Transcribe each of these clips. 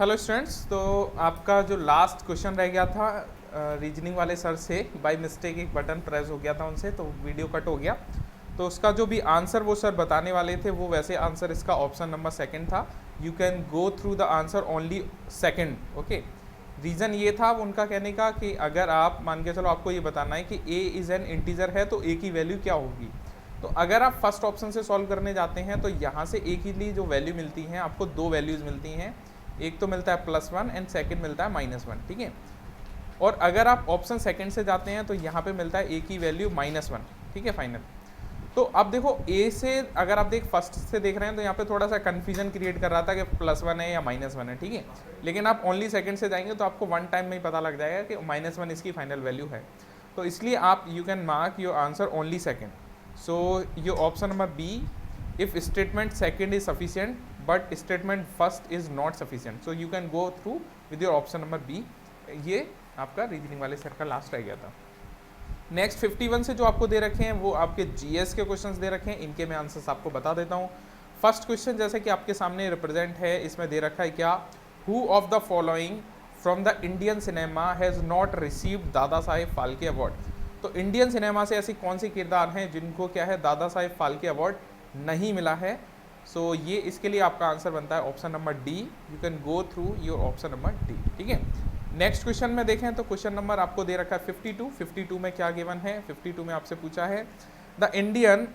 Hello students, तो आपका जो लास्ट क्वेश्चन रह गया था रीजनिंग वाले सर से, बाय मिस्टेक एक बटन प्रेस हो गया था उनसे, तो वीडियो कट हो गया। तो उसका जो भी आंसर वो सर बताने वाले थे, वो वैसे आंसर इसका ऑप्शन नंबर सेकंड था। You can go through the answer only second. Okay, reason ये था उनका कहने का कि अगर आप मान के चलो आपको ये बताना है कि ए इज़ एन इंटीजर है तो ए की वैल्यू क्या होगी। तो अगर आप फर्स्ट ऑप्शन से सॉल्व करने जाते हैं तो यहाँ से ए के लिए जो वैल्यू मिलती हैं, आपको दो वैल्यूज़ मिलती हैं। एक तो मिलता है +1 एंड सेकंड मिलता है -1। ठीक है, और अगर आप ऑप्शन सेकंड से जाते हैं तो यहाँ पे मिलता है ए की वैल्यू -1। ठीक है, फाइनल। तो अब देखो ए से अगर आप फर्स्ट से देख रहे हैं तो यहाँ पे थोड़ा सा कन्फ्यूजन क्रिएट कर रहा था कि +1 है या -1 है। ठीक है, लेकिन आप ओनली सेकंड से जाएंगे तो आपको वन टाइम में ही पता लग जाएगा कि -1 इसकी फाइनल वैल्यू है। तो इसलिए आप you can mark your answer only second. So your option number B, if statement second is sufficient but statement first is not sufficient, so you can go through with your option number B। ये आपका reasoning वाले sir का last रह गया था। Next 51 से जो आपको दे रखे हैं वो आपके जीएस के क्वेश्चंस दे रखे हैं, इनके मैं आंसर्स आपको बता देता हूँ। फर्स्ट क्वेश्चन जैसे कि आपके सामने रिप्रेजेंट है, इसमें दे रखा है क्या, who of the following from the Indian cinema has not received Dada Saheb Phalke award. तो इंडियन सिनेमा से ऐसी कौन सी किरदार हैं जिनको क्या है दादा साहेब फाल्के अवार्ड नहीं मिला है। सो ये इसके लिए आपका आंसर बनता है option number D. You can go through your option number D. ठीक है, नेक्स्ट क्वेश्चन में देखें तो क्वेश्चन नंबर आपको दे रखा है 52 में क्या गिवन है। 52 में आपसे पूछा है the Indian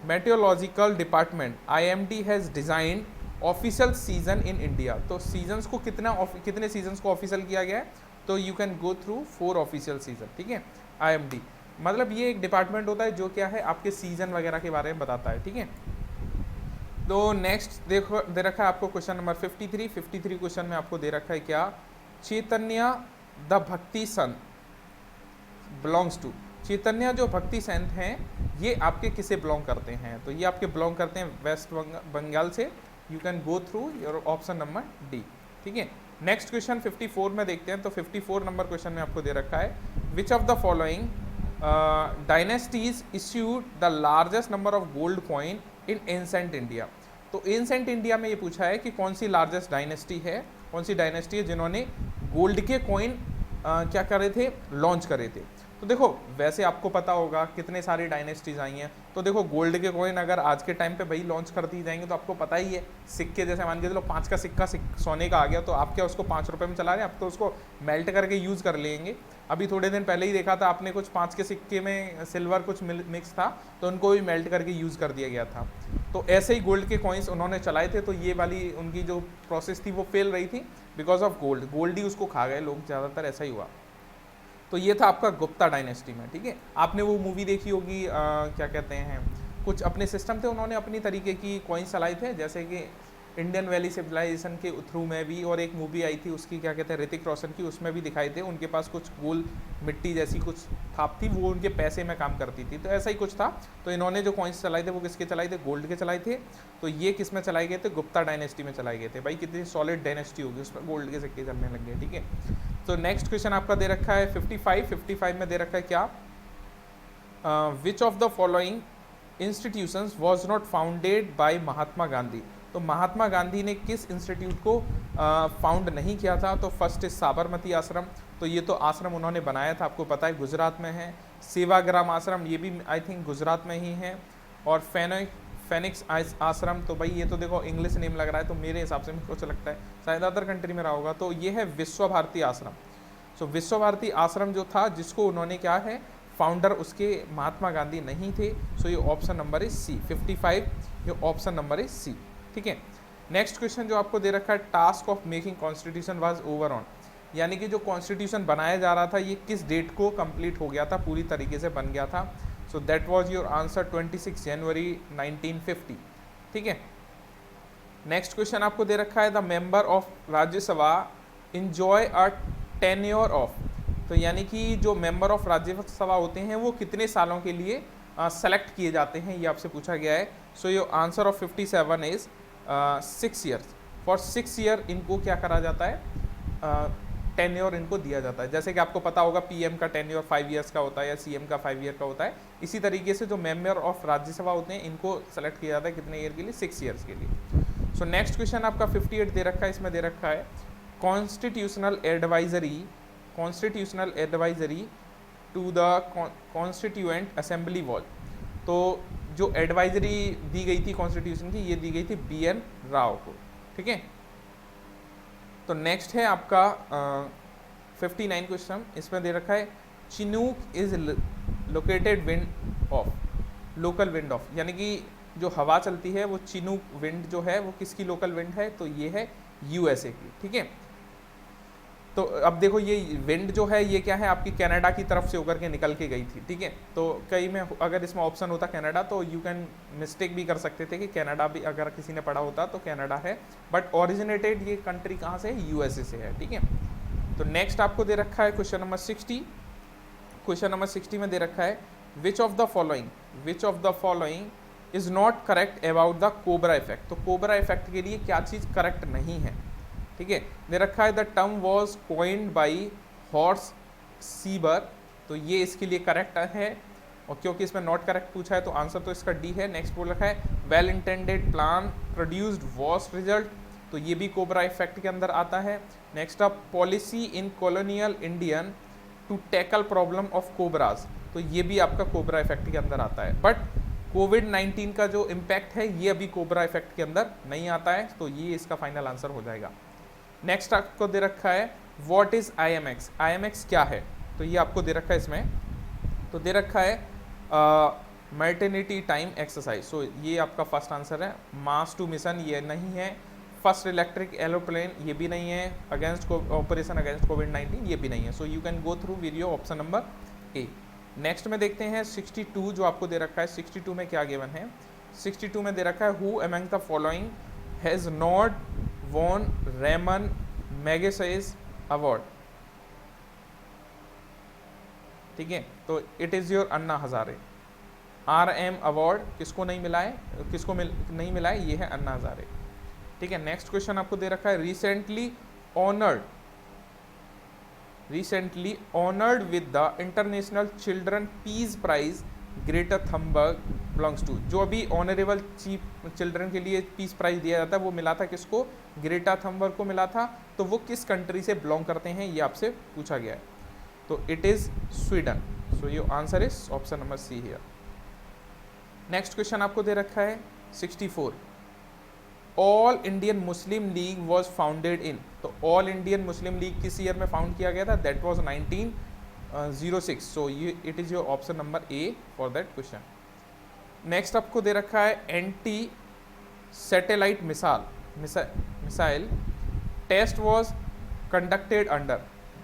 meteorological department IMD has designed official season in India. तो सीजन्स को कितने सीजन्स को ऑफिशियल किया गया है, तो you can go through 4 official season. ठीक है, IMD मतलब ये एक डिपार्टमेंट होता है जो क्या है आपके सीजन वगैरह के बारे में बताता है। ठीक है, तो नेक्स्ट देखो दे रखा है आपको क्वेश्चन नंबर 53 क्वेश्चन में आपको दे रखा है क्या, चैतन्य द भक्ति संत बिलोंग्स टू। चैतन्य जो भक्ति संत हैं ये आपके किसे बिलोंग करते हैं, तो ये आपके बिलोंग करते हैं वेस्ट बंगाल से। You can go through your option number D. ठीक है, नेक्स्ट क्वेश्चन 54 में देखते हैं। तो 54 नंबर क्वेश्चन में आपको दे रखा है विच of the following dynasties issued the largest number of gold coin in ancient India. तो एंसेंट इंडिया में ये पूछा है कि कौन सी लार्जेस्ट डायनेस्टी है, कौन सी डायनेस्टी है जिन्होंने गोल्ड के कॉइन क्या करे थे, लॉन्च करे थे। तो देखो वैसे आपको पता होगा कितने सारी डायनेस्टीज आई हैं, तो देखो गोल्ड के कॉइन अगर आज के टाइम पे भाई लॉन्च कर दी जाएंगे तो आपको पता ही है, सिक्के जैसे मान के चलो 5 का सिक्का सोने का आ गया, तो आप क्या उसको 5 रुपये में चला रहे हैं, आप तो उसको मेल्ट करके यूज़ कर लेंगे। अभी थोड़े दिन पहले ही देखा था आपने, कुछ 5 के सिक्के में सिल्वर कुछ मिक्स था तो उनको भी मेल्ट करके यूज़ कर दिया गया था। तो ऐसे ही गोल्ड के कॉइन्स उन्होंने चलाए थे, तो ये वाली उनकी जो प्रोसेस थी वो फेल रही थी बिकॉज ऑफ गोल्ड ही उसको खा गए लोग, ज़्यादातर ऐसा ही हुआ। तो ये था आपका गुप्ता डायनेस्टी में। ठीक है, आपने वो मूवी देखी होगी क्या कहते हैं, कुछ अपने सिस्टम थे, उन्होंने अपनी तरीके की कॉइन्स चलाई थे, जैसे कि इंडियन वैली सिविलाइजेशन के थ्रू में भी, और एक मूवी आई थी उसकी क्या कहते हैं ऋतिक रोशन की, उसमें भी दिखाई थे उनके पास कुछ गोल मिट्टी जैसी कुछ थाप थी, वो उनके पैसे में काम करती थी। तो ऐसा ही कुछ था। तो इन्होंने जो कॉइन्स चलाए थे वो किसके चलाए थे, गोल्ड के चलाए थे। तो ये किस में चलाए गए थे, गुप्ता डायनेस्टी में चलाए गए थे। भाई कितनी सॉलिड डायनेस्टी होगी, उसमें गोल्ड के सिक्के चलने लग गए। ठीक है, तो नेक्स्ट क्वेश्चन आपका दे रखा है 55 में दे रखा है क्या, which of the following institutions was not founded by Mahatma Gandhi. तो महात्मा गांधी ने किस इंस्टीट्यूट को फाउंड नहीं किया था, तो फर्स्ट इज साबरमती आश्रम। तो ये तो आश्रम उन्होंने बनाया था, आपको पता है गुजरात में है। सेवाग्राम आश्रम ये भी आई थिंक गुजरात में ही है। और फेनिक्स आश्रम, तो भाई ये तो देखो इंग्लिश नेम लग रहा है, तो मेरे हिसाब से मुझे लगता है शायद अदर कंट्री में रहा होगा। तो ये है विश्व भारती आश्रम। सो विश्व भारती आश्रम जो था जिसको उन्होंने क्या है फाउंडर उसके महात्मा गांधी नहीं थे। सो ये ऑप्शन नंबर इज सी। 55 ये ऑप्शन नंबर इज सी। ठीक है, नेक्स्ट क्वेश्चन जो आपको दे रखा है, task of making constitution was over on. यानी कि जो कॉन्स्टिट्यूशन बनाया जा रहा था ये किस डेट को कंप्लीट हो गया था, पूरी तरीके से बन गया था। So that was your answer 26 जनवरी 1950। ठीक है, नेक्स्ट क्वेश्चन आपको दे रखा है the member of Rajya Sabha enjoy a tenure of. तो यानी कि जो मेंबर ऑफ राज्यसभा होते हैं वो कितने सालों के लिए सेलेक्ट किए जाते हैं, ये आपसे पूछा गया है। सो your answer of 57 is 6 years. For 6 year इनको क्या करा जाता है, टेन्योर इनको दिया जाता है। जैसे कि आपको पता होगा पीएम का टेन्योर 5 ईयर्स का होता है या सीएम का 5 ईयर का होता है, इसी तरीके से जो मेंबर ऑफ राज्यसभा होते हैं इनको सेलेक्ट किया जाता है कितने ईयर के लिए, 6 ईयर्स के लिए। सो नेक्स्ट क्वेश्चन आपका 58 दे रखा है, इसमें दे रखा है constitutional advisory to the constituent assembly was. तो जो एडवाइजरी दी गई थी कॉन्स्टिट्यूशन की, ये दी गई थी BN राव को, ठीक है। तो नेक्स्ट है आपका 59 क्वेश्चन, इसमें दे रखा है Chinook is located wind of, local wind of, यानी कि जो हवा चलती है वो चिनूक विंड जो है वो किसकी लोकल विंड है, तो ये है USA की, ठीक है। तो अब देखो ये विंड जो है ये क्या है, आपकी कनाडा की तरफ से होकर के निकल के गई थी, ठीक है। तो कई में अगर इसमें ऑप्शन होता कनाडा तो यू कैन मिस्टेक भी कर सकते थे कि कनाडा भी अगर किसी ने पढ़ा होता तो कनाडा है, बट ओरिजिनेटेड ये कंट्री कहाँ से है, USA से है, ठीक है। तो नेक्स्ट आपको दे रखा है क्वेश्चन नंबर 60। क्वेश्चन नंबर 60 में दे रखा है विच of the following is not correct about the cobra effect. तो कोबरा इफेक्ट के लिए क्या चीज़ करेक्ट नहीं है, ठीक है। दे रखा है the term was coined by Horace Seeber, तो ये इसके लिए करेक्ट है, और क्योंकि इसमें नॉट करेक्ट पूछा है तो आंसर तो इसका डी है। नेक्स्ट बोल रखा है well intended plan produced worst result, तो ये भी कोबरा इफेक्ट के अंदर आता है। Next up policy in colonial Indian to tackle problem of cobras, तो ये भी आपका कोबरा इफेक्ट के अंदर आता है, बट कोविड-19 का जो इम्पैक्ट है ये अभी कोबरा इफेक्ट के अंदर नहीं आता है, तो ये इसका फाइनल आंसर हो जाएगा। नेक्स्ट आपको दे रखा है व्हाट इज IMX, IMX क्या है, तो ये आपको दे रखा है इसमें, तो दे रखा है मैटरनिटी टाइम एक्सरसाइज, सो ये आपका फर्स्ट आंसर है। मास टू मिशन ये नहीं है, फर्स्ट इलेक्ट्रिक एरोप्लेन ये भी नहीं है, अगेंस्ट ऑपरेशन अगेंस्ट कोविड-19 ये भी नहीं है, सो you can go through video option number A। Next में देखते हैं 62 जो आपको दे रखा है, 62 में क्या गिवन है, 62 में दे रखा है who among the following has not won Ramon Magsaysay award, ठीक है। तो it is your Anna Hazare, RM award किसको नहीं मिला है, नहीं मिला है, ये है अन्ना हजारे, ठीक है। नेक्स्ट क्वेश्चन आपको दे रखा है recently honoured with the international children peace prize Greta Thunberg belongs to, जो अभी ऑनरेबल चिल्ड्रन के लिए पीस प्राइज दिया जाता है वो मिला था किसको, ग्रेटा थम्बर्ग को मिला था, तो वो किस कंट्री से बिलोंग करते हैं ये आपसे पूछा गया है, तो it is Sweden, so your answer is option number C here. Next question आपको दे रखा है 64 all Indian Muslim league was founded in, तो ऑल इंडियन मुस्लिम लीग किस ईयर में फाउंड किया गया था, दैट वॉज 1906, सो ये it is your option number A for that question. Next आपको दे रखा है anti satellite missile test was conducted under,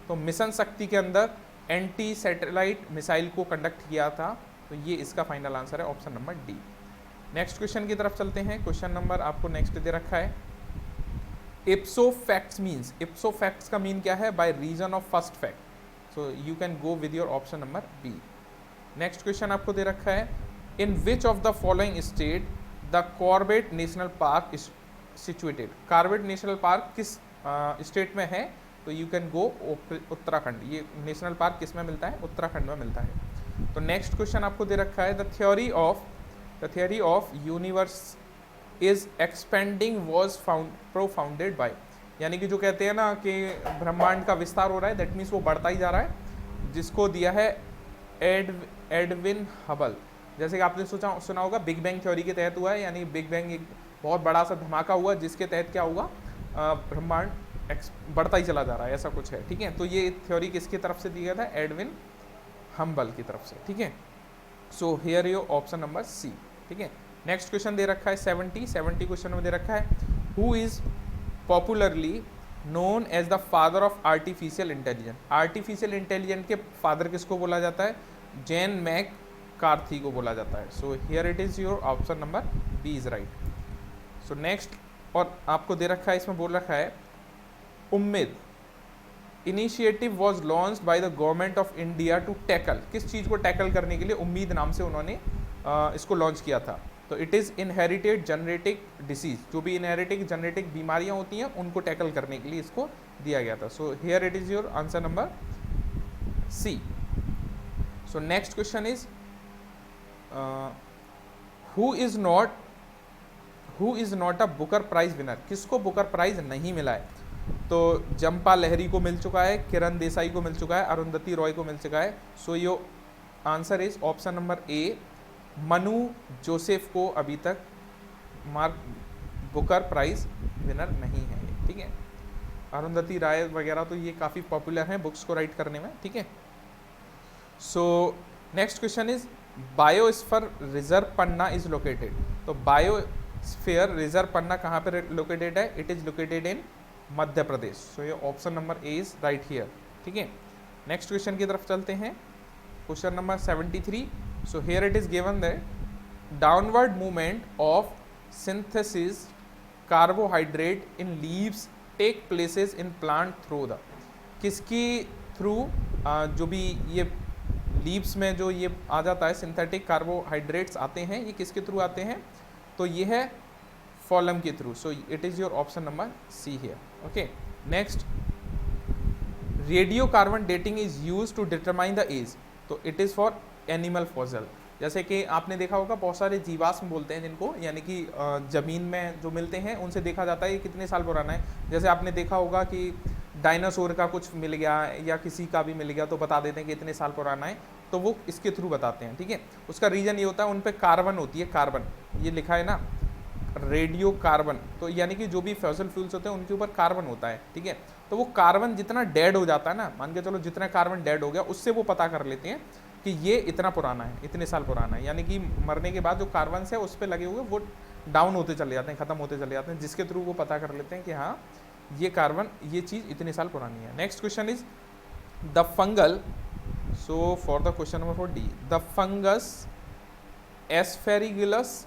तो मिशन शक्ति के अंदर एंटी सैटेलाइट मिसाइल को कंडक्ट किया था, तो ये इसका फाइनल आंसर है option number D। Next question की तरफ चलते हैं, क्वेश्चन नंबर आपको नेक्स्ट दे रखा है ipso facts means, ipso facts का मीन क्या है, by reason of first fact, so you can go with your option number B। Next question आपको दे रखा है in which of the following state the Corbett national park is situated, Corbett national park किस state में है, तो you can गो उत्तराखंड, ये national park किस में मिलता है, उत्तराखंड में मिलता है। तो नेक्स्ट क्वेश्चन आपको दे रखा है the theory of universe is expanding was propounded by, यानी कि जो कहते हैं ना कि ब्रह्मांड का विस्तार हो रहा है, दैट मीन्स वो बढ़ता ही जा रहा है, जिसको दिया है एडविन हबल, जैसे कि आपने सुना होगा बिग बैंग थ्योरी के तहत हुआ है, यानी बिग बैंग एक बहुत बड़ा सा धमाका हुआ जिसके तहत क्या हुआ, ब्रह्मांड बढ़ता ही चला जा रहा है, ऐसा कुछ है, ठीक है। तो ये थ्योरी किसकी तरफ से दिया गया था, एडविन हम्बल की तरफ से, ठीक है। So here your option number C, ठीक है। नेक्स्ट क्वेश्चन दे रखा है 70 क्वेश्चन में दे रखा है who is popularly known as the father of artificial intelligence, artificial intelligence के फादर किसको बोला जाता है, जैन मैक कार्थी को बोला जाता है, सो here it is your option number B is right. So next और आपको दे रखा है, इसमें बोल रखा है Ummeed initiative was launched by the government of India to tackle, किस चीज़ को टैकल करने के लिए उम्मीद नाम से उन्होंने इसको लॉन्च किया था, तो it is inherited genetic disease, जो भी इनहेरिटेड जेनेटिक बीमारियां होती हैं उनको टैकल करने के लिए इसको दिया गया था, so here it is your answer number C। So next question is who is not a Booker prize winner, किसको बुकर प्राइज नहीं मिला है, तो जंपा लहरी को मिल चुका है, किरण देसाई को मिल चुका है, अरुंधति रॉय को मिल चुका है। So yo answer is option number A. Manu Joseph को अभी तक मार्क बुकर प्राइज विनर नहीं है, ठीक है। अरुंधति राय वगैरह तो ये काफ़ी पॉपुलर हैं बुक्स को राइट करने में, ठीक है। So next question is biosphere reserve Panna is located. तो बायोस्फीयर रिजर्व पन्ना कहाँ पे लोकेटेड है? It is located in Madhya Pradesh. So ये option number A is right here, ठीक है। नेक्स्ट क्वेश्चन की तरफ चलते हैं, question number 73। So here it is given that downward movement of synthesis carbohydrate in leaves take places in plant through the, किसकी through जो भी ये लीव्स में जो ये आ जाता है सिंथेटिक कार्बोहाइड्रेट्स आते हैं, ये किसके थ्रू आते हैं? तो ये है फॉलम के थ्रू। So it is your option number C here, okay. Next, radio carbon dating is use to determine the age. तो it is for animal fossil. जैसे कि आपने देखा होगा बहुत सारे जीवाश्म बोलते हैं जिनको, यानी कि ज़मीन में जो मिलते हैं उनसे देखा जाता है ये कितने साल पुराना है। जैसे आपने देखा होगा कि डायनासोर का कुछ मिल गया या किसी का भी मिल गया तो बता देते हैं कि इतने साल पुराना है, तो वो इसके थ्रू बताते हैं, ठीक है। उसका रीज़न ये होता है उन पर कार्बन होती है, कार्बन ये लिखा है ना, रेडियो कार्बन, तो यानी कि जो भी फॉसिल फ्यूल्स होते हैं उनके ऊपर कार्बन होता है, ठीक है। तो वो कार्बन जितना डेड हो जाता है ना, मान के चलो जितना कार्बन डेड हो गया उससे वो पता कर लेते हैं कि ये इतना पुराना है, इतने साल पुराना है। यानी कि मरने के बाद जो कार्बन है उस पर लगे हुए वो डाउन होते चले जाते हैं, ख़त्म होते चले जाते हैं, जिसके थ्रू वो पता कर लेते हैं कि हाँ ये कार्बन, ये चीज़ इतने साल पुरानी है। Next question is the fungal. So for the question number 4 D, the fungus aspergillus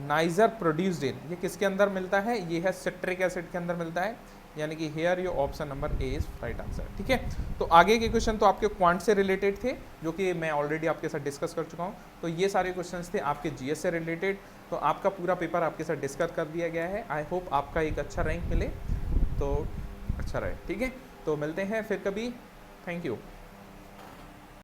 niger produced in, ये किसके अंदर मिलता है? ये है सिट्रिक एसिड के अंदर मिलता है, यानी कि here your option number A is right answer, ठीक है। तो आगे के क्वेश्चन तो आपके क्वांट से रिलेटेड थे, जो कि मैं ऑलरेडी आपके साथ डिस्कस कर चुका हूँ। तो ये सारे क्वेश्चंस थे आपके जीएस से रिलेटेड। तो आपका पूरा पेपर आपके साथ डिस्कस कर दिया गया है। आई होप आपका एक अच्छा रैंक मिले तो अच्छा रहे, ठीक है। तो मिलते हैं फिर कभी, थैंक यू।